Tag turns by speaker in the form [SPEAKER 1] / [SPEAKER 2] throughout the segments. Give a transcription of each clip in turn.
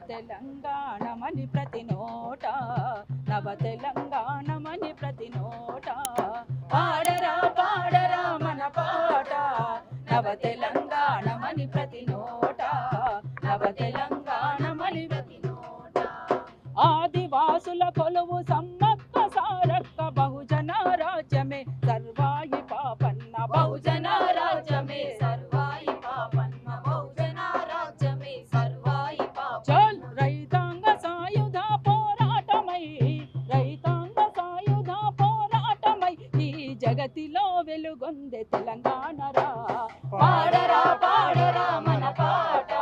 [SPEAKER 1] తెలంగాణమని ప్రతి నోట, నవ తెలంగాణమని ప్రతి నోట, పాడరా పాడరా మన పాట, నవ తెలంగాణమని ప్రతి నోట, నవ తెలంగాణమని ప్రతి నోట. ఆదివాసుల కొలువు సమ్మక్క సారక్క, బహుజన రాజ్యమే సర్వాయి పాపన్న, బహుజన రాజ్యమే సర్వాయి పాపన్న, బహుజన రాజ్యమే సర్వాయి పాపన్న. చల్ రైతాంగ సాయుధ పోరాటమై, రైతాంగ సాయుధ పోరాటమై, ఈ జగతిలో వెలుగొందే తెలంగాణరా, పాడరా పాడరా మన పాట,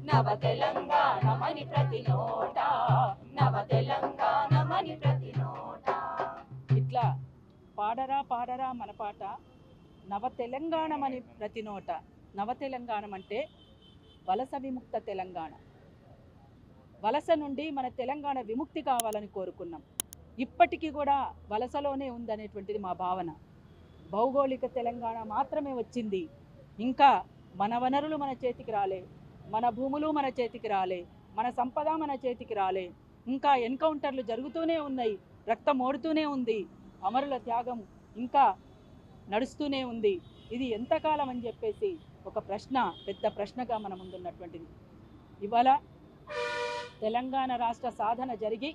[SPEAKER 1] నవ తెలంగాణమని ప్రతి నోట, నవ తెలంగాణమని ప్రతి నోట. ఇట్లా పాడరా పాడరా మన పాట, నవ తెలంగాణమని ప్రతి నోట. నవ తెలంగాణం అంటే వలస విముక్త తెలంగాణ. వలస నుండి మన తెలంగాణ విముక్తి కావాలని కోరుకున్నాం. ఇప్పటికీ కూడా వలసలోనే ఉందనేటువంటిది మా భావన. భౌగోళిక తెలంగాణ మాత్రమే వచ్చింది, ఇంకా మన వనరులు మన చేతికి రాలే, మన భూములు మన చేతికి రాలే, మన సంపద మన చేతికి రాలే. ఇంకా ఎన్కౌంటర్లు జరుగుతూనే ఉన్నాయి, రక్తం ఓడుతూనే ఉంది, అమరుల త్యాగం ఇంకా నడుస్తూనే ఉంది. ఇది ఎంతకాలం అని చెప్పేసి ఒక ప్రశ్న, పెద్ద ప్రశ్నగా మన ముందున్నటువంటిది. ఇవాళ తెలంగాణ రాష్ట్ర సాధన జరిగి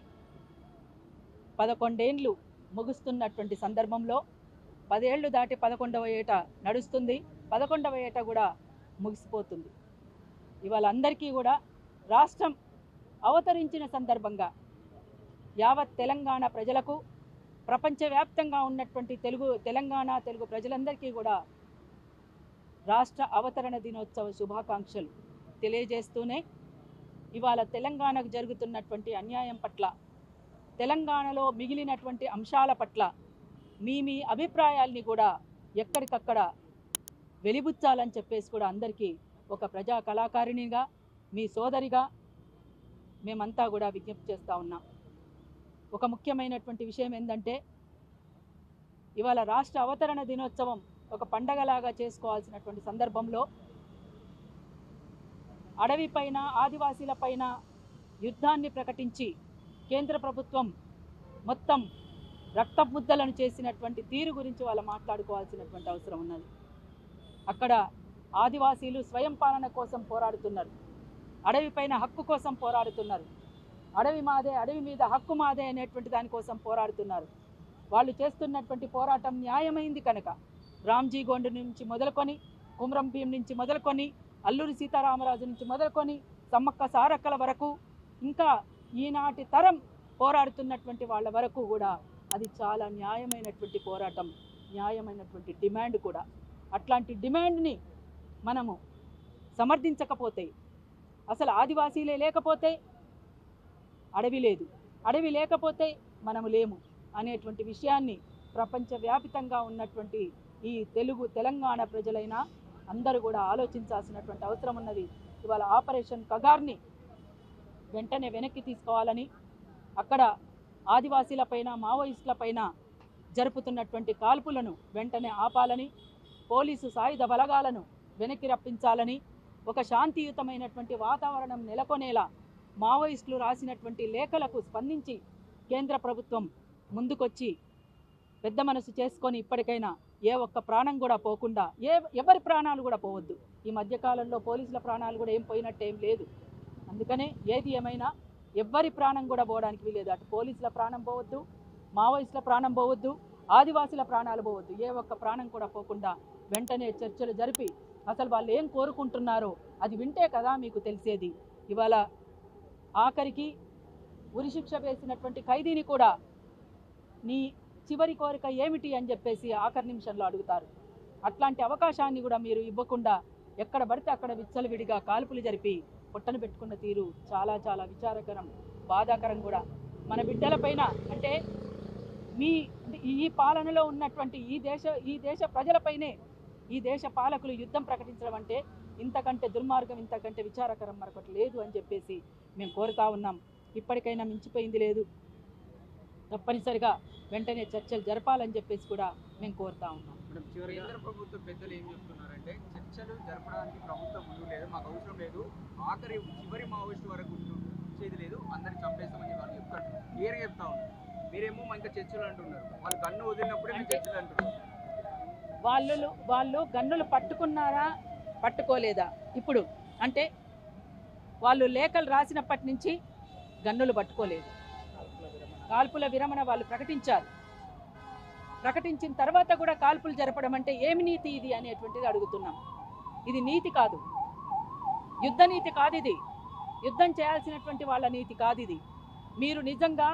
[SPEAKER 1] 11 ఏళ్ళు ముగుస్తున్నటువంటి సందర్భంలో 10 ఏళ్ళు దాటి 11వ ఏట నడుస్తుంది, 11వ ఏట కూడా ముగిసిపోతుంది. ఇవాళ అందరికీ కూడా రాష్ట్రం అవతరించిన సందర్భంగా యావత్ తెలంగాణ ప్రజలకు, ప్రపంచవ్యాప్తంగా ఉన్నటువంటి తెలంగాణ తెలుగు ప్రజలందరికీ కూడా రాష్ట్ర అవతరణ దినోత్సవ శుభాకాంక్షలు తెలియజేస్తూనే, ఇవాళ తెలంగాణకు జరుగుతున్నటువంటి అన్యాయం పట్ల, తెలంగాణలో మిగిలినటువంటి అంశాల పట్ల మీ అభిప్రాయాల్ని కూడా ఎక్కడికక్కడ వెలిబుచ్చాలని చెప్పేసి కూడా అందరికీ ఒక ప్రజా కళాకారిణిగా, మీ సోదరిగా మేమంతా కూడా విజ్ఞప్తి చేస్తూ ఉన్నాం. ఒక ముఖ్యమైనటువంటి విషయం ఏంటంటే, ఇవాళ రాష్ట్ర అవతరణ దినోత్సవం ఒక పండగలాగా చేసుకోవాల్సినటువంటి సందర్భంలో అడవిపైన, ఆదివాసీలపైన యుద్ధాన్ని ప్రకటించి కేంద్ర ప్రభుత్వం మొత్తం రక్తముద్దలను చేసినటువంటి తీరు గురించి వాళ్ళు మాట్లాడుకోవాల్సినటువంటి అవసరం ఉన్నది. అక్కడ ఆదివాసీలు స్వయం పాలన కోసం పోరాడుతున్నారు, అడవిపైన హక్కు కోసం పోరాడుతున్నారు, అడవి మాదే, అడవి మీద హక్కు మాదే అనేటువంటి దానికోసం పోరాడుతున్నారు. వాళ్ళు చేస్తున్నటువంటి పోరాటం న్యాయమైంది కనుక రామ్జీ గోండు నుంచి మొదలుకొని, కుమ్రం భీం నుంచి మొదలుకొని, అల్లూరి సీతారామరాజు నుంచి మొదలుకొని, సమ్మక్క సారక్కల వరకు, ఇంకా ఈనాటి తరం పోరాడుతున్నటువంటి వాళ్ళ వరకు కూడా అది చాలా న్యాయమైనటువంటి పోరాటం, న్యాయమైనటువంటి డిమాండ్ కూడా. అట్లాంటి డిమాండ్ని మనము సమర్థించకపోతే, అసలు ఆదివాసీలే లేకపోతే అడవి లేదు, అడవి లేకపోతే మనము లేము అనేటువంటి విషయాన్ని ప్రపంచవ్యాపితంగా ఉన్నటువంటి ఈ తెలంగాణ ప్రజలైనా అందరూ కూడా ఆలోచించాల్సినటువంటి అవసరం ఉన్నది. ఇవాళ ఆపరేషన్ కగార్ని వెంటనే వెనక్కి తీసుకోవాలని, అక్కడ ఆదివాసీలపైన, మావోయిస్టులపైన జరుపుతున్నటువంటి కాల్పులను వెంటనే ఆపాలని, పోలీసు సాయుధ బలగాలను వెనక్కి రప్పించాలని, ఒక శాంతియుతమైనటువంటి వాతావరణం నెలకొనేలా మావోయిస్టులు రాసినటువంటి లేఖలకు స్పందించి కేంద్ర ప్రభుత్వం ముందుకొచ్చి పెద్ద మనసు చేసుకొని ఇప్పటికైనా ఏ ఒక్క ప్రాణం కూడా పోకుండా, ఎవరి ప్రాణాలు కూడా పోవద్దు. ఈ మధ్యకాలంలో పోలీసుల ప్రాణాలు కూడా ఏం పోయినట్టేం లేదు. అందుకనే ఏది ఏమైనా ఎవ్వరి ప్రాణం కూడా పోవడానికి వీలేదు. అటు పోలీసుల ప్రాణం పోవద్దు, మావోయిస్టుల ప్రాణం పోవద్దు, ఆదివాసీల ప్రాణాలు పోవద్దు. ఏ ఒక్క ప్రాణం కూడా పోకుండా వెంటనే చర్చలు జరిపి అసలు వాళ్ళు ఏం కోరుకుంటున్నారో అది వింటే కదా మీకు తెలిసేది. ఇవాళ ఆఖరికి ఉరిశిక్ష వేసినటువంటి ఖైదీని కూడా నీ చివరి కోరిక ఏమిటి అని చెప్పేసి ఆఖరి నిమిషంలో అడుగుతారు. అట్లాంటి అవకాశాన్ని కూడా మీరు ఇవ్వకుండా ఎక్కడ పడితే అక్కడ విచ్చలవిడిగా కాల్పులు జరిపి పొట్టను పెట్టుకున్న తీరు చాలా చాలా విచారకరం, బాధాకరం కూడా. మన బిడ్డలపైన అంటే ఈ పాలనలో ఉన్నటువంటి ఈ దేశ ప్రజలపైనే ఈ దేశ పాలకులు యుద్ధం ప్రకటించడం అంటే ఇంతకంటే దుర్మార్గం, ఇంతకంటే విచారకరం మరొకటి లేదు అని చెప్పేసి మేము కోరుతా ఉన్నాం. ఇప్పటికైనా మించిపోయింది లేదు, తప్పనిసరిగా వెంటనే చర్చలు జరపాలని చెప్పేసి కూడా మేము కోరుతా ఉన్నాం.
[SPEAKER 2] కేంద్ర ప్రభుత్వ పెద్దలు ఏం చెప్తున్నారంటే, చర్చలు జరపడానికి ప్రభుత్వం ముందు లేదు, మాకు అవసరం లేదు, చివరి మావోయిస్టు వరకు చేసేది లేదు, అందరికి చంపేస్తామని వాళ్ళు చెప్తారు, క్లియర్గా చెప్తా ఉన్నారు. మీరేమో ఇంకా చర్చలు అంటున్నారు, వాళ్ళు గన్ను వదిలినప్పుడే మేము చర్చలు అంటున్నారు.
[SPEAKER 1] వాళ్ళు గన్నులు పట్టుకున్నారా పట్టుకోలేదా? ఇప్పుడు అంటే వాళ్ళు లేఖలు రాసినప్పటి నుంచి గన్నులు పట్టుకోలేదు. కాల్పుల విరమణ వాళ్ళు ప్రకటించారు. ప్రకటించిన తర్వాత కూడా కాల్పులు జరపడం అంటే ఏమి నీతి ఇది అనేటువంటిది అడుగుతున్నాం. ఇది నీతి కాదు, యుద్ధ నీతి కాదు, ఇది యుద్ధం చేయాల్సినటువంటి వాళ్ళ నీతి కాదు. ఇది మీరు నిజంగా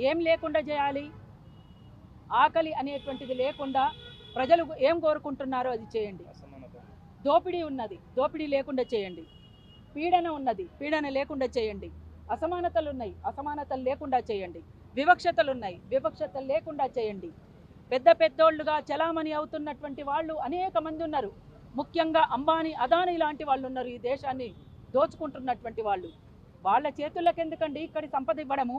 [SPEAKER 1] ఏం లేకుండా చేయాలి, ఆకలి అనేటువంటిది లేకుండా ప్రజలు ఏం కోరుకుంటున్నారో అది చేయండి. దోపిడీ ఉన్నది, దోపిడీ లేకుండా చేయండి. పీడన ఉన్నది, పీడన లేకుండా చేయండి. అసమానతలు ఉన్నాయి, అసమానతలు లేకుండా చేయండి. వివక్షతలు ఉన్నాయి, వివక్షతలు లేకుండా చేయండి. పెద్దోళ్ళుగా చలామణి అవుతున్నటువంటి వాళ్ళు అనేక మంది ఉన్నారు. ముఖ్యంగా అంబానీ, అదానీ లాంటి వాళ్ళు ఉన్నారు. ఈ దేశాన్ని దోచుకుంటున్నటువంటి వాళ్ళు. వాళ్ళ చేతులకు ఎందుకండి ఇక్కడి సంపద ఇవ్వడము?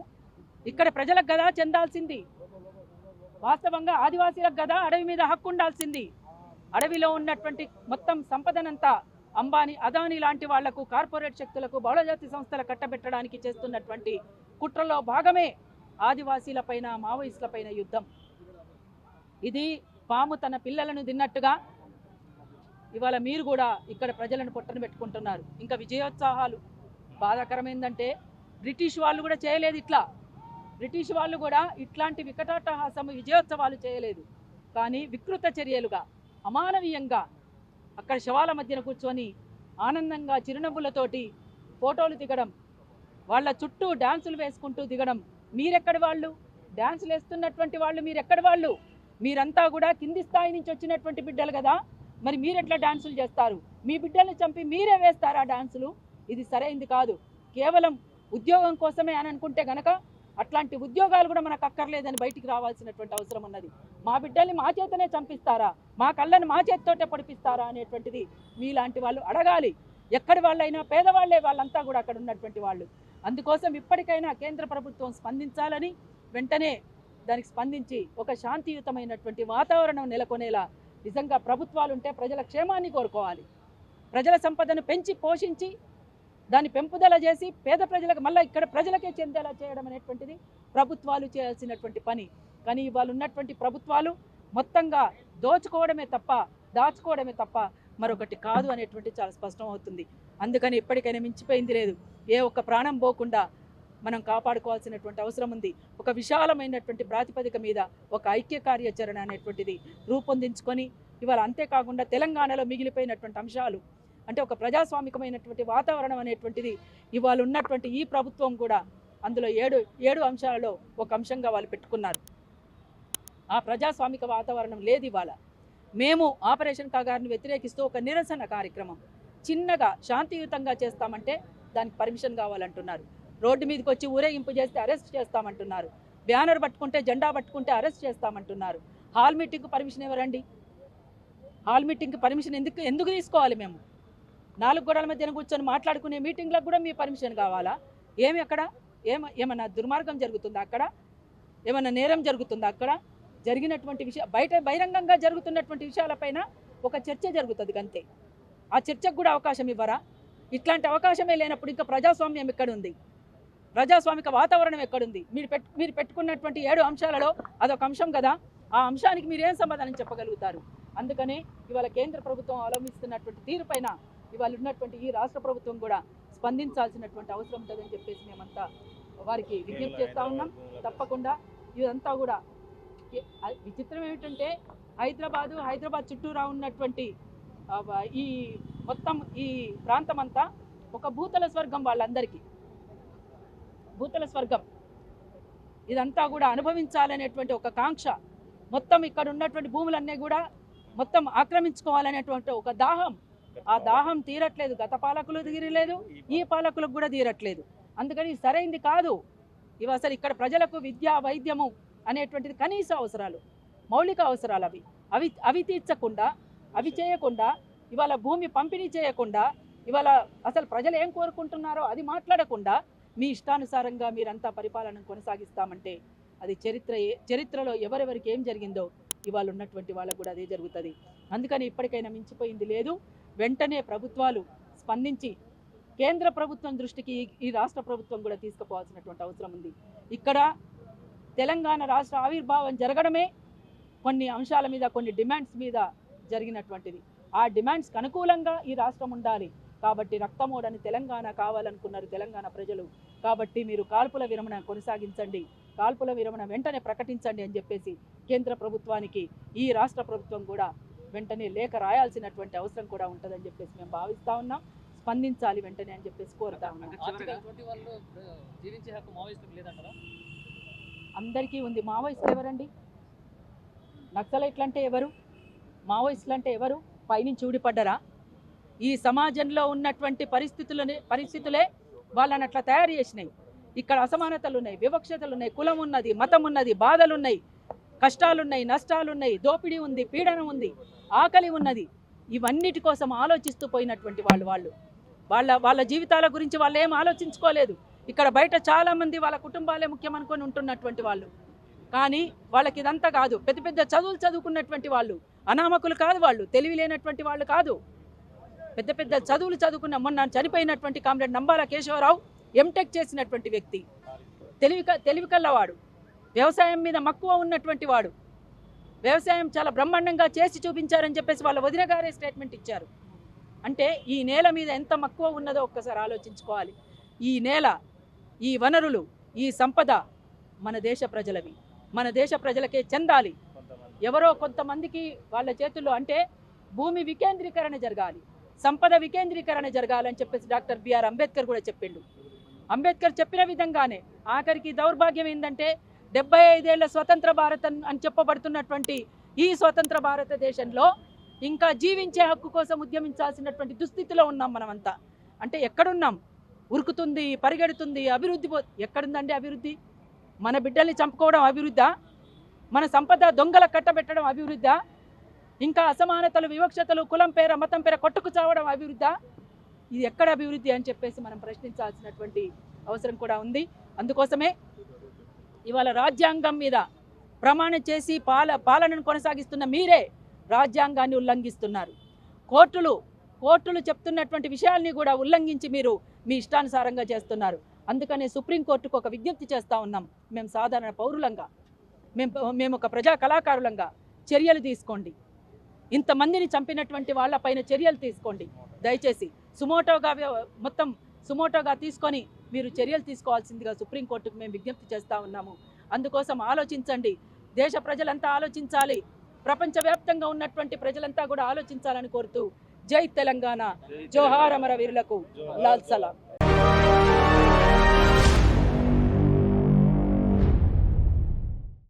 [SPEAKER 1] ఇక్కడ ప్రజలకు గదా చెందాల్సింది. వాస్తవంగా ఆదివాసీలకు గదా అడవి మీద హక్కు ఉండాల్సింది. అడవిలో ఉన్నటువంటి మొత్తం సంపదనంతా అంబానీ, అదానీ లాంటి వాళ్లకు, కార్పొరేట్ శక్తులకు, బహుళజాతి సంస్థలు కట్టబెట్టడానికి చేస్తున్నటువంటి కుట్రలో భాగమే ఆదివాసీలపైన, మావోయిస్టులపైన యుద్ధం. ఇది పాము తన పిల్లలను తిన్నట్టుగా ఇవాళ మీరు కూడా ఇక్కడ ప్రజలను పొట్టన పెట్టుకుంటున్నారు. ఇంకా విజయోత్సాహాలు. బాధాకరమైందంటే బ్రిటిష్ వాళ్ళు కూడా చేయలేదు ఇట్లా. బ్రిటిష్ వాళ్ళు కూడా ఇట్లాంటి వికటాటహాసం విజయోత్సవాలు చేయలేదు. కానీ వికృత చర్యలుగా, అమానవీయంగా అక్కడ శవాల మధ్యన కూర్చొని ఆనందంగా చిరునవ్వులతోటి ఫోటోలు దిగడం, వాళ్ళ చుట్టూ డ్యాన్సులు వేసుకుంటూ దిగడం. మీరెక్కడి వాళ్ళు? డ్యాన్సులు వేస్తున్నటువంటి వాళ్ళు మీరెక్కడి వాళ్ళు? మీరంతా కూడా కింది స్థాయి నుంచి వచ్చినటువంటి బిడ్డలు కదా, మరి మీరెట్లా డ్యాన్సులు చేస్తారు? మీ బిడ్డల్ని చంపి మీరే వేస్తారా డ్యాన్సులు? ఇది సరైంది కాదు. కేవలం ఉద్యోగం కోసమే అని అనుకుంటే గనక అట్లాంటి ఉద్యోగాలు కూడా మనకు అక్కర్లేదని బయటికి రావాల్సినటువంటి అవసరం ఉన్నది. మా బిడ్డల్ని మా చేతనే చంపిస్తారా, మా కళ్ళని మా చేతితోటే పొడిపిస్తారా అనేటువంటిది మీలాంటి వాళ్ళు అడగాలి. ఎక్కడి వాళ్ళైనా పేదవాళ్లే వాళ్ళంతా కూడా అక్కడ ఉన్నటువంటి వాళ్ళు. అందుకోసం ఇప్పటికైనా కేంద్ర ప్రభుత్వం స్పందించాలని, వెంటనే దానికి స్పందించి ఒక శాంతియుతమైనటువంటి వాతావరణం నెలకొనేలా నిజంగా ప్రభుత్వాలు ఉంటే ప్రజల క్షేమాన్ని కోరుకోవాలి. ప్రజల సంపదను పెంచి పోషించి దాన్ని పెంపుదల చేసి పేద ప్రజలకు మళ్ళీ ఇక్కడ ప్రజలకే చెందేలా చేయడం అనేటువంటిది ప్రభుత్వాలు చేయాల్సినటువంటి పని. కానీ ఇవాళ ఉన్నటువంటి ప్రభుత్వాలు మొత్తంగా దోచుకోవడమే తప్ప, దాచుకోవడమే తప్ప మరొకటి కాదు అనేటువంటి చాలా స్పష్టం అవుతుంది. అందుకని ఇప్పటికైనా మించిపోయింది లేదు. ఏ ఒక్క ప్రాణం పోకుండా మనం కాపాడుకోవాల్సినటువంటి అవసరం ఉంది. ఒక విశాలమైనటువంటి ప్రాతిపదిక మీద ఒక ఐక్య కార్యాచరణ అనేటువంటిది రూపొందించుకొని ఇవాళ, అంతేకాకుండా తెలంగాణలో మిగిలిపోయినటువంటి అంశాలు అంటే ఒక ప్రజాస్వామికమైనటువంటి వాతావరణం అనేటువంటిది ఇవాళ ఉన్నటువంటి ఈ ప్రభుత్వం కూడా అందులో ఏడు అంశాలలో ఒక అంశంగా వాళ్ళు పెట్టుకున్నారు. ఆ ప్రజాస్వామిక వాతావరణం లేదు ఇవాళ. మేము ఆపరేషన్ కాగారిని వ్యతిరేకిస్తూ ఒక నిరసన కార్యక్రమం చిన్నగా శాంతియుతంగా చేస్తామంటే దానికి పర్మిషన్ కావాలంటున్నారు. రోడ్డు మీదకి వచ్చి ఊరేగింపు చేస్తే అరెస్ట్ చేస్తామంటున్నారు. బ్యానర్ పట్టుకుంటే, జెండా పట్టుకుంటే అరెస్ట్ చేస్తామంటున్నారు. హాల్ మీటింగ్కి పర్మిషన్ ఎవరండి? హాల్ మీటింగ్కి పర్మిషన్ ఎందుకు తీసుకోవాలి? మేము 4 గోడల మధ్యన కూర్చొని మాట్లాడుకునే మీటింగ్లకు కూడా మీ పర్మిషన్ కావాలా? ఏమి అక్కడ ఏమన్నా దుర్మార్గం జరుగుతుందా? అక్కడ ఏమన్నా నేరం జరుగుతుందా? అక్కడ జరిగినటువంటి బహిరంగంగా జరుగుతున్నటువంటి విషయాలపైన ఒక చర్చ జరుగుతుంది అంతే. ఆ చర్చకు కూడా అవకాశం ఇవ్వరా? ఇట్లాంటి అవకాశమే లేనప్పుడు ఇంకా ప్రజాస్వామ్యం ఎక్కడుంది? ప్రజాస్వామిక వాతావరణం ఎక్కడుంది? మీరు పెట్టుకున్నటువంటి 7 అంశాలలో అదొక అంశం కదా. ఆ అంశానికి మీరేం సమాధానం చెప్పగలుగుతారు? అందుకనే ఇవాళ కేంద్ర ప్రభుత్వం అవలంబిస్తున్నటువంటి తీరుపైన ఇవాళ ఉన్నటువంటి ఈ రాష్ట్ర ప్రభుత్వం కూడా స్పందించాల్సినటువంటి అవసరం ఉంటుందని చెప్పేసి మేమంతా వారికి విజ్ఞప్తి చేస్తూ ఉన్నాం. తప్పకుండా ఇదంతా కూడా విచిత్రం ఏమిటంటే హైదరాబాద్ చుట్టూరా ఉన్నటువంటి ఈ మొత్తం ఈ ప్రాంతం అంతా ఒక భూతల స్వర్గం. వాళ్ళందరికీ భూతల స్వర్గం. ఇదంతా కూడా అనుభవించాలనేటువంటి ఒక కాంక్ష, మొత్తం ఇక్కడ ఉన్నటువంటి భూములన్నీ కూడా మొత్తం ఆక్రమించుకోవాలనేటువంటి ఒక దాహం. ఆ దాహం తీరట్లేదు. గత పాలకులు తీరలేదు, ఈ పాలకులకు కూడా తీరట్లేదు. అందుకని సరైంది కాదు. ఇవి అసలు ఇక్కడ ప్రజలకు విద్య, వైద్యము అనేటువంటిది కనీస అవసరాలు, మౌలిక అవసరాలు. అవి తీర్చకుండా, అవి చేయకుండా, ఇవాళ భూమి పంపిణీ చేయకుండా, ఇవాళ అసలు ప్రజలు ఏం కోరుకుంటున్నారో అది మాట్లాడకుండా మీ ఇష్టానుసారంగా మీరంతా పరిపాలన కొనసాగిస్తామంటే అది చరిత్రలో ఎవరెవరికి ఏం జరిగిందో ఇవాళ ఉన్నటువంటి వాళ్ళకు కూడా అదే జరుగుతుంది. అందుకని ఇప్పటికైనా మించిపోయింది లేదు. వెంటనే ప్రభుత్వాలు స్పందించి కేంద్ర ప్రభుత్వం దృష్టికి ఈ రాష్ట్ర ప్రభుత్వం కూడా తీసుకుపోవాల్సినటువంటి అవసరం ఉంది. ఇక్కడ తెలంగాణ రాష్ట్ర ఆవిర్భావం జరగడమే కొన్ని అంశాల మీద, కొన్ని డిమాండ్స్ మీద జరిగినటువంటిది. ఆ డిమాండ్స్కి అనుకూలంగా ఈ రాష్ట్రం ఉండాలి. కాబట్టి రక్తమోడని తెలంగాణ కావాలనుకున్నారు తెలంగాణ ప్రజలు. కాబట్టి మీరు కాల్పుల విరమణ కొనసాగించండి, కాల్పుల విరమణ వెంటనే ప్రకటించండి అని చెప్పేసి కేంద్ర ప్రభుత్వానికి ఈ రాష్ట్ర ప్రభుత్వం కూడా వెంటనే లేఖ రాయాల్సినటువంటి అవసరం కూడా ఉంటుందని చెప్పేసి మేము భావిస్తూ ఉన్నాం. స్పందించాలి వెంటనే అని చెప్పేసి కోరుతా ఉన్నాం. అందరికీ ఉంది. మావోయిస్టులు ఎవరండి? నక్సలైట్లు అంటే ఎవరు? మావోయిస్టులు అంటే ఎవరు? పైనుంచి ఊడిపడ్డరా? ఈ సమాజంలో ఉన్నటువంటి పరిస్థితులే వాళ్ళని అట్లా తయారు చేసినాయి. ఇక్కడ అసమానతలు ఉన్నాయి, వివక్షతలు ఉన్నాయి, కులం ఉన్నది, మతం ఉన్నది, బాధలున్నాయి, కష్టాలున్నాయి, నష్టాలున్నాయి, దోపిడీ ఉంది, పీడనం ఉంది, ఆకలి ఉన్నది. ఇవన్నిటి కోసం ఆలోచిస్తూ పోయినటువంటి వాళ్ళ జీవితాల గురించి వాళ్ళు ఏం ఆలోచించుకోలేదు. ఇక్కడ బయట చాలామంది వాళ్ళ కుటుంబాలే ముఖ్యం అనుకొని ఉంటున్నటువంటి వాళ్ళు. కానీ వాళ్ళకి ఇదంతా కాదు. పెద్ద పెద్ద చదువులు చదువుకున్నటువంటి వాళ్ళు, అనామకులు కాదు, వాళ్ళు తెలివి లేనటువంటి వాళ్ళు కాదు. పెద్ద పెద్ద చదువులు చదువుకున్న మొన్న చనిపోయినటువంటి కామ్రేడ్ నంబాల కేశవరావు ఎంటెక్ చేసినటువంటి వ్యక్తి, తెలివి కల్లవాడు, వ్యవసాయం మీద మక్కువ ఉన్నటువంటి వాడు. వ్యవసాయం చాలా బ్రహ్మాండంగా చేసి చూపించారని చెప్పేసి వాళ్ళ వదిన గారే స్టేట్మెంట్ ఇచ్చారు. అంటే ఈ నేల మీద ఎంత మక్కువ ఉన్నదో ఒక్కసారి ఆలోచించుకోవాలి. ఈ నేల, ఈ వనరులు, ఈ సంపద మన దేశ ప్రజలవి, మన దేశ ప్రజలకే చెందాలి. ఎవరో కొంతమందికి వాళ్ళ చేతుల్లో అంటే భూమి వికేంద్రీకరణ జరగాలి, సంపద వికేంద్రీకరణ జరగాలని చెప్పేసి డాక్టర్ బిఆర్ అంబేద్కర్ కూడా చెప్పిండు. అంబేద్కర్ చెప్పిన విధంగానే ఆఖరికి దౌర్భాగ్యం ఏంటంటే 75 ఏళ్ల స్వతంత్ర భారతం అని చెప్పబడుతున్నటువంటి ఈ స్వతంత్ర భారతదేశంలో ఇంకా జీవించే హక్కు కోసం ఉద్యమించాల్సినటువంటి దుస్థితిలో ఉన్నాం మనమంతా. అంటే ఎక్కడున్నాం? ఉరుకుతుంది, పరిగెడుతుంది, అభివృద్ధి ఎక్కడుందండి అభివృద్ధి? మన బిడ్డల్ని చంపుకోవడం అభివృద్ధా? మన సంపద దొంగల కట్టబెట్టడం అభివృద్ధా? ఇంకా అసమానతలు, వివక్షతలు, కులం పేర, మతం పేర కొట్టుకు చావడం అభివృద్ధా? ఇది ఎక్కడ అభివృద్ధి అని చెప్పేసి మనం ప్రశ్నించాల్సినటువంటి అవసరం కూడా ఉంది. అందుకోసమే ఇవాళ రాజ్యాంగం మీద ప్రమాణం చేసి పాలనను కొనసాగిస్తున్న మీరే రాజ్యాంగాన్ని ఉల్లంఘిస్తున్నారు. కోర్టులు చెప్తున్నటువంటి విషయాల్ని కూడా ఉల్లంఘించి మీరు మీ ఇష్టానుసారంగా చేస్తున్నారు. అందుకనే సుప్రీంకోర్టుకు ఒక విజ్ఞప్తి చేస్తూ ఉన్నాం. మేము సాధారణ పౌరులంగా, మేము ఒక ప్రజా కళాకారులంగా చర్యలు తీసుకోండి. ఇంతమందిని చంపినటువంటి వాళ్ళపైన చర్యలు తీసుకోండి. దయచేసి సుమోటోగా తీసుకొని మీరు చర్యలు తీసుకోవాల్సిందిగా సుప్రీంకోర్టుకు మేము విజ్ఞప్తి చేస్తూ ఉన్నాము. అందుకోసం ఆలోచించండి. దేశ ప్రజలంతా ఆలోచించాలి, ప్రపంచవ్యాప్తంగా ఉన్నటువంటి ప్రజలంతా కూడా ఆలోచించాలని కోరుతూ జై తెలంగాణ, జోహార్ అమరవీరులకు లాల్ సలాం.